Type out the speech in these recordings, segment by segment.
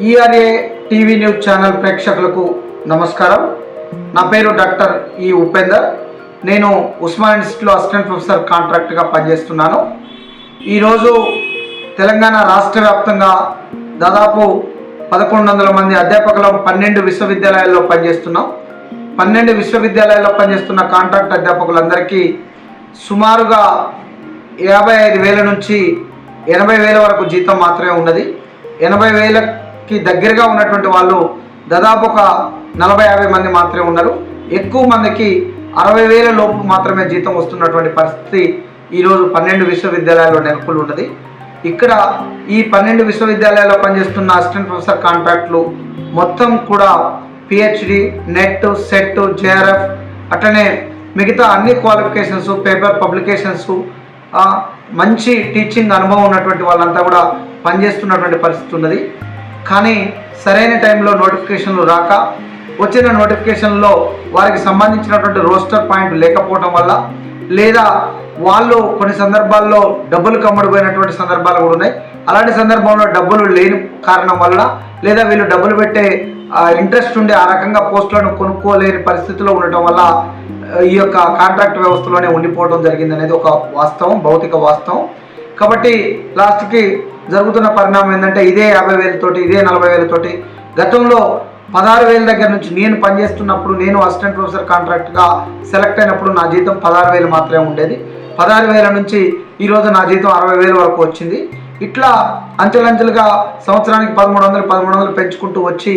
ERA TV news channel ప్రేక్షకులకు నమస్కారం. నా పేరు డాక్టర్ ఈ ఉపేందర్. నేను ఉస్మానియా యూనివర్సిటీలో అసిస్టెంట్ ప్రొఫెసర్ కాంట్రాక్ట్గా పనిచేస్తున్నాను. ఈరోజు తెలంగాణ రాష్ట్ర వ్యాప్తంగా దాదాపు 1100 మంది అధ్యాపకులు 12 విశ్వవిద్యాలయాల్లో పనిచేస్తున్నాం. 12 విశ్వవిద్యాలయాల్లో పనిచేస్తున్న కాంట్రాక్ట్ అధ్యాపకులందరికీ సుమారుగా 55,000 నుంచి 80,000 వరకు జీతం మాత్రమే ఉన్నది. 80,000కి దగ్గరగా ఉన్నటువంటి వాళ్ళు దాదాపు ఒక 40-50 మంది మాత్రమే ఉన్నారు. ఎక్కువ మందికి 60,000 లోపు మాత్రమే జీతం వస్తున్నటువంటి పరిస్థితి ఈరోజు 12 విశ్వవిద్యాలయాల్లో నెలకొని ఉన్నది. ఇక్కడ ఈ 12 విశ్వవిద్యాలయాల్లో పనిచేస్తున్న అసిస్టెంట్ ప్రొఫెసర్ కాంట్రాక్ట్లు మొత్తం కూడా పిహెచ్డి, నెట్, సెట్, జేఆర్ఎఫ్ అట్లనే మిగతా అన్ని క్వాలిఫికేషన్స్, పేపర్ పబ్లికేషన్స్, మంచి టీచింగ్ అనుభవం ఉన్నటువంటి వాళ్ళంతా కూడా పనిచేస్తున్నటువంటి పరిస్థితి ఉన్నది. కానీ సరైన టైంలో నోటిఫికేషన్లు రాక, వచ్చిన నోటిఫికేషన్లో వారికి సంబంధించినటువంటి రోస్టర్ పాయింట్ లేకపోవడం వల్ల, లేదా వాళ్ళు కొన్ని సందర్భాల్లో డబ్బులు కమ్ముడిపోయినటువంటి సందర్భాలు కూడా ఉన్నాయి. అలాంటి సందర్భంలో డబ్బులు లేని కారణం వల్ల, లేదా వీళ్ళు డబ్బులు పెట్టే ఇంట్రెస్ట్ ఉండి ఆ రకంగా పోస్టులను కొనుక్కోలేని పరిస్థితిలో ఉండటం వల్ల ఈ యొక్క కాంట్రాక్ట్ వ్యవస్థలోనే ఉండిపోవడం జరిగింది అనేది ఒక వాస్తవం, భౌతిక వాస్తవం. కాబట్టి లాస్ట్కి జరుగుతున్న పరిణామం ఏంటంటే ఇదే 50,000 తోటి, ఇదే 40,000 తోటి, గతంలో 16,000 దగ్గర నుంచి నేను పనిచేస్తున్నప్పుడు, నేను అసిస్టెంట్ ప్రొఫెసర్ కాంట్రాక్ట్గా సెలెక్ట్ అయినప్పుడు నా జీతం 16,000 మాత్రమే ఉండేది. 16,000 నుంచి ఈరోజు నా జీతం 60,000 వరకు వచ్చింది. ఇట్లా అంచెలంచెలుగా సంవత్సరానికి 1300 పెంచుకుంటూ వచ్చి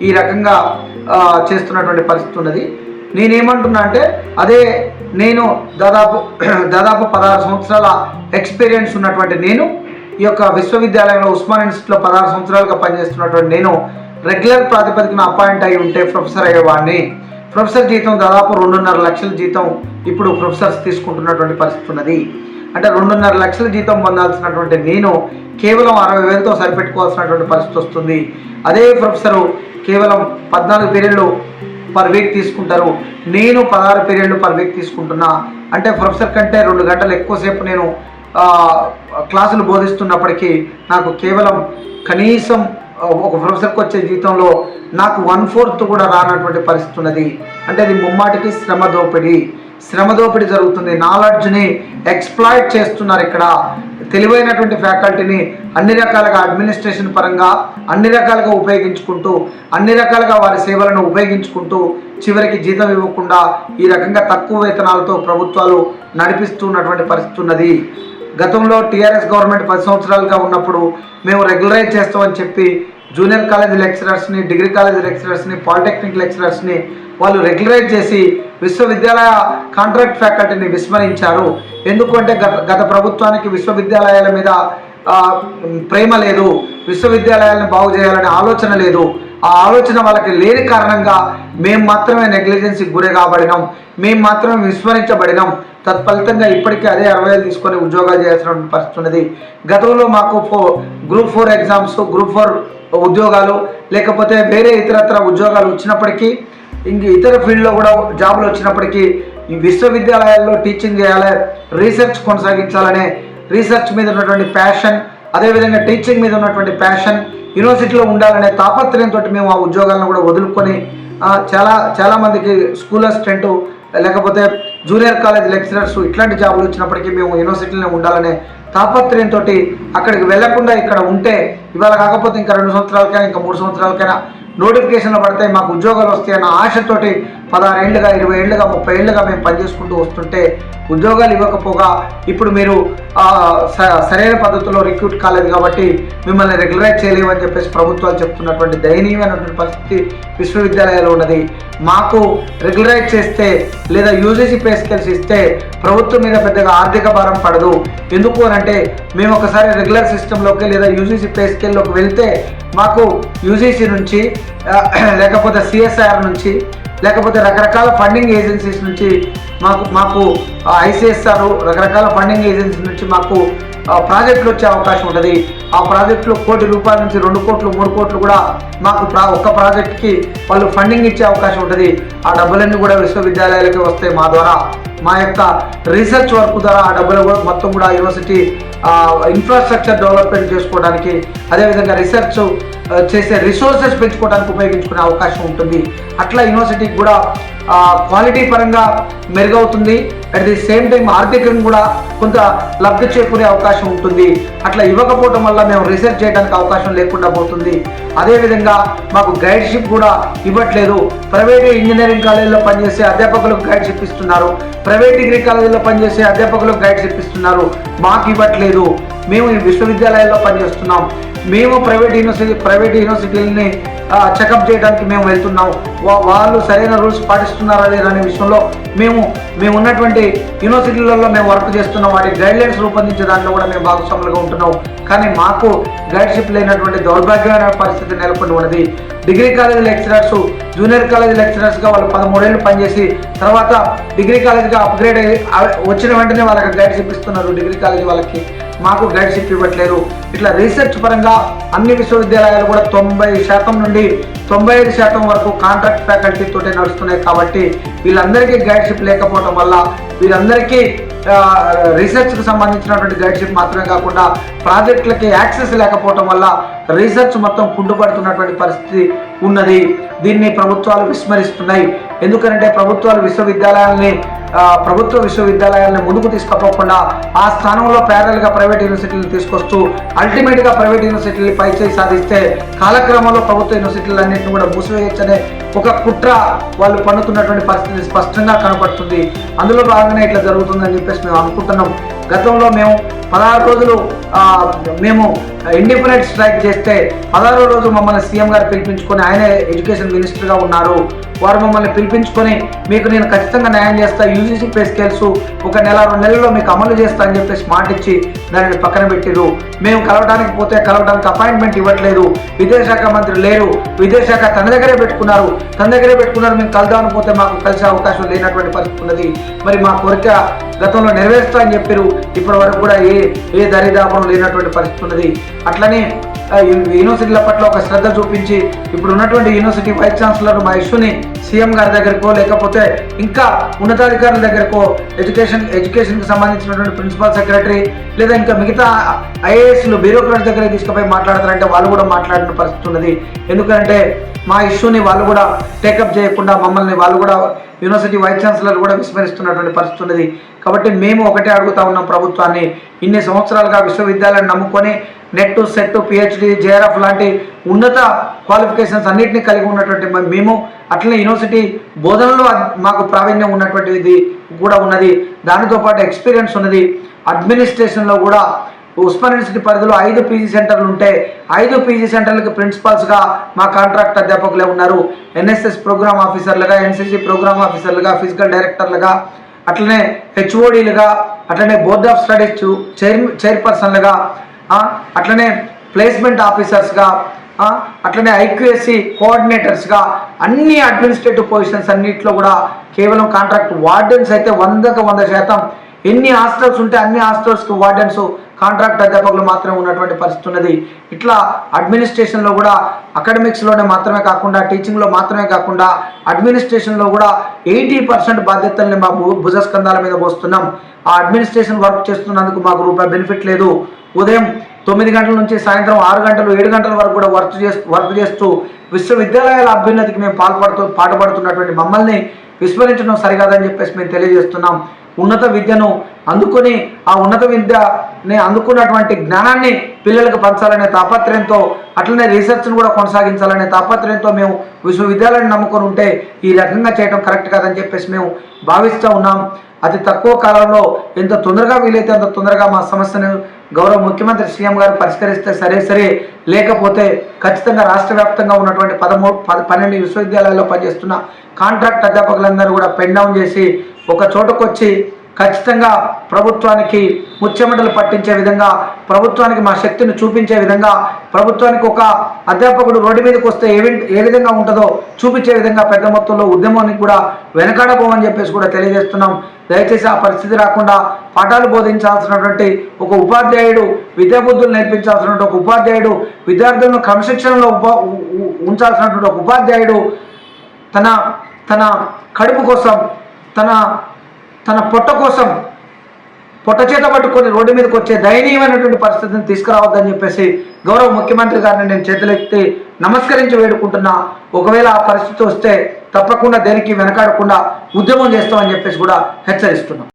ఈ రకంగా చేస్తున్నటువంటి పరిస్థితి ఉన్నది. నేనేమంటున్నా అంటే అదే నేను దాదాపు 16 సంవత్సరాల ఎక్స్పీరియన్స్ ఉన్నటువంటి నేను ఈ యొక్క విశ్వవిద్యాలయంలో ఉస్మానియా యూనివర్సిటీలో 16 సంవత్సరాలుగా పనిచేస్తున్నటువంటి నేను రెగ్యులర్ ప్రాతిపదికన అపాయింట్ అయి ఉంటే ప్రొఫెసర్ అయ్యేవాడిని. ప్రొఫెసర్ జీతం దాదాపు 2.5 లక్షల జీతం ఇప్పుడు ప్రొఫెసర్స్ తీసుకుంటున్నటువంటి పరిస్థితి ఉన్నది. అంటే 2.5 లక్షల జీతం పొందాల్సినటువంటి నేను కేవలం 60,000తో సరిపెట్టుకోవాల్సినటువంటి పరిస్థితి వస్తుంది. అదే ప్రొఫెసరు కేవలం 14 పీరియడ్లు పర్ వీక్ తీసుకుంటారు, నేను 16 పీరియడ్లు పర్ వీక్ తీసుకుంటున్నా. అంటే ప్రొఫెసర్ కంటే 2 గంటలు ఎక్కువసేపు నేను క్లాసులు బోధిస్తున్నప్పటికీ నాకు కేవలం కనీసం ఒక ప్రొఫెసర్కి వచ్చే జీతంలో నాకు 1/4 కూడా రానటువంటి పరిస్థితి ఉన్నది. అంటే అది ముమ్మాటికి శ్రమ దోపిడీ జరుగుతుంది. నాలెడ్జ్ని ఎక్స్ప్లాయిట్ చేస్తున్నారు. ఇక్కడ తెలివైనటువంటి ఫ్యాకల్టీని అన్ని రకాలుగా అడ్మినిస్ట్రేషన్ పరంగా అన్ని రకాలుగా ఉపయోగించుకుంటూ, అన్ని రకాలుగా వారి సేవలను ఉపయోగించుకుంటూ చివరికి జీతం ఇవ్వకుండా ఈ రకంగా తక్కువ వేతనాలతో ప్రభుత్వాలు నడిపిస్తున్నటువంటి పరిస్థితి ఉన్నది. గతంలో టీఆర్ఎస్ గవర్నమెంట్ 10 సంవత్సరాలుగా ఉన్నప్పుడు మేము రెగ్యులరైజ్ చేస్తామని చెప్పి జూనియర్ కాలేజ్ లెక్చరర్స్ని, డిగ్రీ కాలేజ్ లెక్చరర్స్ని, పాలిటెక్నిక్ లెక్చరర్స్ని వాళ్ళు రెగ్యులరైజ్ చేసి విశ్వవిద్యాలయ కాంట్రాక్ట్ ఫ్యాకల్టీని విస్మరించారు. ఎందుకంటే గత ప్రభుత్వానికి విశ్వవిద్యాలయాల మీద ప్రేమ లేదు, విశ్వవిద్యాలయాలను బాగు చేయాలనే ఆలోచన లేదు. ఆ ఆలోచన వాళ్ళకి లేని కారణంగా మేము మాత్రమే నెగ్లిజెన్సీకి గురి కాబడినాం, మేము మాత్రమే విస్మరించబడినాం. తత్ఫలితంగా ఇప్పటికీ అదే 60,000 తీసుకొని ఉద్యోగాలు చేయాల్సిన పరిస్థితి ఉన్నది. గతంలో మాకు గ్రూప్ 4 ఎగ్జామ్స్, గ్రూప్ 4 ఉద్యోగాలు, లేకపోతే వేరే ఇతరత్ర ఉద్యోగాలు వచ్చినప్పటికీ, ఇంక ఇతర ఫీల్డ్లో కూడా జాబులు వచ్చినప్పటికీ ఈ విశ్వవిద్యాలయాల్లో టీచింగ్ చేయాలి, రీసెర్చ్ కొనసాగించాలనే రీసెర్చ్ మీద ఉన్నటువంటి ప్యాషన్, అదేవిధంగా టీచింగ్ మీద ఉన్నటువంటి ప్యాషన్, యూనివర్సిటీలో ఉండాలనే తాపత్రయంతో మేము ఆ ఉద్యోగాలను కూడా వదులుకొని చాలా మందికి స్కూల్ అసిస్టెంట్, లేకపోతే జూనియర్ కాలేజ్ లెక్చరర్స్ ఇట్లాంటి జాబులు వచ్చినప్పటికీ మేము యూనివర్సిటీలో ఉండాలనే తాపత్రయంతో అక్కడికి వెళ్లకుండా ఇక్కడ ఉంటే ఇవాళ కాకపోతే ఇంకా 2 సంవత్సరాలకైనా ఇంకా 3 సంవత్సరాలకైనా నోటిఫికేషన్లు పడితే మాకు ఉద్యోగాలు వస్తాయన్న ఆశతోటి 16 ఏళ్ళుగా, 20 ఏళ్ళుగా, 30 ఏళ్ళుగా మేము పనిచేసుకుంటూ వస్తుంటే ఉద్యోగాలు ఇవ్వకపోగా ఇప్పుడు మీరు సరైన పద్ధతిలో రిక్రూట్ కాలేదు కాబట్టి మిమ్మల్ని రెగ్యులరైజ్ చేయలేమని చెప్పేసి ప్రభుత్వాలు చెప్తున్నటువంటి దయనీయమైనటువంటి పరిస్థితి విశ్వవిద్యాలయాల్లో ఉన్నది. మాకు రెగ్యులరైజ్ చేస్తే లేదా యూజీసీ పే స్కేల్స్ ఇస్తే ప్రభుత్వం మీద పెద్దగా ఆర్థిక భారం పడదు. ఎందుకు అనంటే మేము ఒకసారి రెగ్యులర్ సిస్టంలోకి లేదా యూజీసీ పే స్కేల్లోకి వెళ్తే మాకు యూజీసీ నుంచి, లేకపోతే సిఎస్ఐఆర్ నుంచి, లేకపోతే రకరకాల ఫండింగ్ ఏజెన్సీస్ నుంచి మాకు ఐసిఎస్ఆర్ రకరకాల ఫండింగ్ ఏజెన్సీ నుంచి మాకు ప్రాజెక్టులు వచ్చే అవకాశం ఉంటుంది. ఆ ప్రాజెక్టులో ₹1 కోటి నుంచి 2 కోట్లు, 3 కోట్లు కూడా మాకు ఒక్క ప్రాజెక్ట్కి వాళ్ళు ఫండింగ్ ఇచ్చే అవకాశం ఉంటుంది. ఆ డబ్బులన్నీ కూడా విశ్వవిద్యాలయాలకి వస్తాయి. మా ద్వారా మా యొక్క రీసెర్చ్ వర్క్ ద్వారా ఆ డబ్బులు కూడా మొత్తం కూడా యూనివర్సిటీ ఇన్ఫ్రాస్ట్రక్చర్ డెవలప్మెంట్ చేసుకోవడానికి, అదేవిధంగా రీసెర్చ్ చేసే రిసోర్సెస్ పెంచుకోవడానికి ఉపయోగించుకునే అవకాశం ఉంటుంది. అట్లా యూనివర్సిటీకి కూడా క్వాలిటీ పరంగా మెరుగవుతుంది. అట్ ది సేమ్ టైం ఆర్థికంగా కూడా కొంత లబ్ధి చేకూరే అవకాశం ఉంటుంది. అట్లా ఇవ్వకపోవడం వల్ల మేము రీసెర్చ్ చేయడానికి అవకాశం లేకుండా పోతుంది. అదేవిధంగా మాకు గైడ్షిప్ కూడా ఇవ్వట్లేదు. ప్రైవేట్ ఇంజనీరింగ్ కాలేజీలో పనిచేసే అధ్యాపకులకు గైడ్షిప్ ఇస్తున్నారు, ప్రైవేట్ డిగ్రీ కాలేజీలో పనిచేసే అధ్యాపకులకు గైడ్షిప్ ఇస్తున్నారు, మాకు ఇవ్వట్లేదు. మేము ఈ విశ్వవిద్యాలయాల్లో పనిచేస్తున్నాం, మేము ప్రైవేట్ యూనివర్సిటీలని చెకప్ చేయడానికి మేము వెళ్తున్నాం. వాళ్ళు సరైన రూల్స్ పాటిస్తున్నారా లేదా అనే విషయంలో మేము ఉన్నటువంటి యూనివర్సిటీలలో మేము వర్క్ చేస్తున్నాం. వాటి గైడ్లైన్స్ రూపొందించే దాంట్లో కూడా మేము భాగస్వాములుగా ఉంటున్నాం. కానీ మాకు గైడ్షిప్ లేనటువంటి దౌర్భాగ్యమైన పరిస్థితి నెలకొని ఉన్నది. Degree college lecturers junior college లెక్చరర్స్గా వాళ్ళు 13 ఏళ్ళు పనిచేసి తర్వాత డిగ్రీ కాలేజీగా అప్గ్రేడ్ వచ్చిన వెంటనే వాళ్ళకి గైడ్షిప్ ఇస్తున్నారు. డిగ్రీ కాలేజీ వాళ్ళకి మాకు గైడ్షిప్ ఇవ్వట్లేదు. ఇట్లా రీసెర్చ్ పరంగా అన్ని విశ్వవిద్యాలయాలు కూడా 90% నుండి 95% వరకు కాంట్రాక్ట్ ఫ్యాకల్టీ తోటే నడుస్తున్నాయి. కాబట్టి వీళ్ళందరికీ గైడ్షిప్ లేకపోవడం వల్ల వీళ్ళందరికీ రీసెర్చ్కి సంబంధించినటువంటి గైడ్షిప్ మాత్రమే కాకుండా ప్రాజెక్టులకి యాక్సెస్ లేకపోవడం వల్ల రీసెర్చ్ మొత్తం కుంటుపడుతున్నటువంటి పరిస్థితి ఉన్నది. దీన్ని ప్రభుత్వాలు విస్మరిస్తున్నాయి. ఎందుకంటే ప్రభుత్వ విశ్వవిద్యాలయాలని ముందుకు తీసుకుపోకుండా ఆ స్థానంలో ప్యారల్గా ప్రైవేట్ యూనివర్సిటీలను తీసుకొస్తూ అల్టిమేట్గా ప్రైవేట్ యూనివర్సిటీలు పైచేయి సాధిస్తే కాలక్రమంలో ప్రభుత్వ యూనివర్సిటీలన్నింటినీ కూడా మూసివేయచ్చనే ఒక కుట్ర వాళ్ళు పన్నుతున్నటువంటి పరిస్థితి స్పష్టంగా కనపడుతుంది. అందులో భాగంగానే ఇట్లా జరుగుతుందని చెప్పేసి మేము అనుకుంటున్నాం. గతంలో మేము 16 రోజులు మేము ఇండిపెండెంట్ స్ట్రైక్ చేస్తే 16వ రోజు మమ్మల్ని సీఎం గారు పిలిపించుకొని, ఆయనే ఎడ్యుకేషన్ మినిస్టర్గా ఉన్నారు, వారు మమ్మల్ని పిలిపించుకొని మీకు నేను ఖచ్చితంగా న్యాయం చేస్తా, యూజీసీ పే స్కేల్స్ 1 నెల 2 నెలల్లో మీకు అమలు చేస్తా అని చెప్పేసి మాట ఇచ్చి దానిని పక్కన పెట్టిరు. మేము కలవడానికి అపాయింట్మెంట్ ఇవ్వట్లేదు. విదేశాఖ మంత్రి లేరు, విదేశాఖ తన దగ్గరే పెట్టుకున్నారు. మేము కలుద్దామని పోతే మాకు కలిసే అవకాశం లేనటువంటి పరిస్థితి ఉన్నది. మరి మా కోరిక గతంలో నెరవేరుస్తా అని చెప్పారు, ఇప్పటి వరకు కూడా ఏ దరిదాపం లేనటువంటి పరిస్థితి ఉన్నది. అట్లనే యూనివర్సిటీల పట్ల ఒక శ్రద్ధ చూపించి ఇప్పుడు ఉన్నటువంటి యూనివర్సిటీ వైస్ ఛాన్సలర్ మా ఇష్యూని సీఎం గారి దగ్గరకో లేకపోతే ఇంకా ఉన్నతాధికారుల దగ్గరకో ఎడ్యుకేషన్కి సంబంధించినటువంటి ప్రిన్సిపల్ సెక్రటరీ లేదా ఇంకా మిగతా ఐఏఎస్లు బ్యూరోక్రాట్స్ దగ్గర తీసుకుపోయి మాట్లాడతారంటే వాళ్ళు కూడా మాట్లాడిన పరిస్థితి ఉన్నది. ఎందుకంటే మా ఇష్యూని వాళ్ళు కూడా టేకప్ చేయకుండా మమ్మల్ని వాళ్ళు కూడా యూనివర్సిటీ వైస్ ఛాన్సలర్ కూడా విస్మరిస్తున్నటువంటి పరిస్థితి ఉన్నది. కాబట్టి మేము ఒకటే అడుగుతా ఉన్నాం ప్రభుత్వాన్ని, ఇన్ని సంవత్సరాలుగా విశ్వవిద్యాలయాన్ని నమ్ముకొని నెట్, సెట్, పిహెచ్డి, జేఆర్ఎఫ్ లాంటి ఉన్నత క్వాలిఫికేషన్స్ అన్నింటినీ కలిగి ఉన్నటువంటి మేము అట్లనే యూనివర్సిటీ బోధనలో మాకు ప్రావీణ్యం ఉన్నటువంటిది కూడా ఉన్నది. దానితో పాటు ఎక్స్పీరియన్స్ ఉన్నది. అడ్మినిస్ట్రేషన్లో కూడా ఉస్మాన్ యూనివర్సిటీ పరిధిలో 5 పీజీ సెంటర్లు ఉంటే 5 పీజీ సెంటర్లకి ప్రిన్సిపాల్స్గా మా కాంట్రాక్ట్ అధ్యాపకులే ఉన్నారు. ఎన్ఎస్ఎస్ ప్రోగ్రామ్ ఆఫీసర్లుగా, ఎన్సీసీ ప్రోగ్రామ్ ఆఫీసర్లుగా, ఫిజికల్ డైరెక్టర్లుగా, అట్లనే హెచ్ఓడీలుగా, అట్లనే బోర్డ్ ఆఫ్ స్టడీస్ చైర్పర్సన్లుగా, అట్లనే ప్లేస్మెంట్ ఆఫీసర్స్గా, అట్లనే ఐక్యూఎస్సి కోఆర్డినేటర్స్గా అన్ని అడ్మినిస్ట్రేటివ్ పొజిషన్స్ అన్నింటిలో కూడా కేవలం కాంట్రాక్ట్ వార్డెన్స్ అయితే 100% ఎన్ని హాస్టల్స్ ఉంటే అన్ని హాస్టల్స్కి వార్డెన్స్ కాంట్రాక్ట్ అధ్యాపకులు మాత్రమే ఉన్నటువంటి పరిస్థితి ఉన్నది. ఇట్లా అడ్మినిస్ట్రేషన్లో కూడా అకాడమిక్స్లోనే మాత్రమే కాకుండా టీచింగ్లో మాత్రమే కాకుండా అడ్మినిస్ట్రేషన్లో కూడా 80% బాధ్యతల్ని మా భుజస్కంధాల మీద పోస్తున్నాం. ఆ అడ్మినిస్ట్రేషన్ వర్క్ చేస్తున్నందుకు మాకు రూపాయి బెనిఫిట్ లేదు. ఉదయం 9 గంటల నుంచి సాయంత్రం 6 గంటలు 7 గంటల వరకు కూడా వర్క్ చేస్తూ విశ్వవిద్యాలయాల అభ్యున్నతికి మేము పాటుపడుతున్నటువంటి మమ్మల్ని విస్మరించడం సరికాదని చెప్పేసి మేము తెలియజేస్తున్నాం. ఉన్నత విద్యను అందుకొని ఆ ఉన్నత విద్యని అందుకున్నటువంటి జ్ఞానాన్ని పిల్లలకు పంచాలనే తాపత్రయంతో, అట్లనే రీసెర్చ్ను కూడా కొనసాగించాలనే తాపత్రయంతో మేము విశ్వవిద్యాలయాన్ని నమ్ముకొని ఉంటే ఈ రకంగా చేయడం కరెక్ట్ కాదని చెప్పేసి మేము భావిస్తూ ఉన్నాం. అతి తక్కువ కాలంలో ఎంత తొందరగా వీలైతే అంత తొందరగా మా సమస్యను గౌరవ ముఖ్యమంత్రి సీఎం గారు పరిష్కరిస్తే సరే, లేకపోతే ఖచ్చితంగా రాష్ట్ర వ్యాప్తంగా ఉన్నటువంటి 12 విశ్వవిద్యాలయాల్లో పనిచేస్తున్న కాంట్రాక్ట్ అధ్యాపకులందరూ కూడా పెన్ డౌన్ చేసి ఒక చోటకు వచ్చి ఖచ్చితంగా ప్రభుత్వానికి ముచ్చెమటలు పట్టించే విధంగా, ప్రభుత్వానికి మా శక్తిని చూపించే విధంగా, ప్రభుత్వానికి ఒక అధ్యాపకుడు రోడ్డు మీదకి వస్తే ఏ విధంగా ఉంటుందో చూపించే విధంగా పెద్ద మొత్తంలో ఉద్యమానికి కూడా వెనకాడబోమని చెప్పేసి కూడా తెలియజేస్తున్నాం. దయచేసి ఆ పరిస్థితి రాకుండా పాఠాలు బోధించాల్సినటువంటి ఒక ఉపాధ్యాయుడు, విద్యాబుద్ధులు నేర్పించాల్సినటువంటి ఒక ఉపాధ్యాయుడు, విద్యార్థులను క్రమశిక్షణలో ఉంచాల్సినటువంటి ఒక ఉపాధ్యాయుడు తన కడుపు కోసం, తన పొట్ట కోసం పొట్ట చేత పట్టుకొని రోడ్డు మీదకి వచ్చే దయనీయమైనటువంటి పరిస్థితిని తీసుకురావద్దని చెప్పేసి గౌరవ ముఖ్యమంత్రి గారిని నేను చేతులెత్తి నమస్కరించి వేడుకుంటున్నా. ఒకవేళ ఆ పరిస్థితి వస్తే తప్పకుండా దేనికి వెనకాడకుండా ఉద్యమం చేస్తామని చెప్పేసి కూడా హెచ్చరిస్తున్నాం.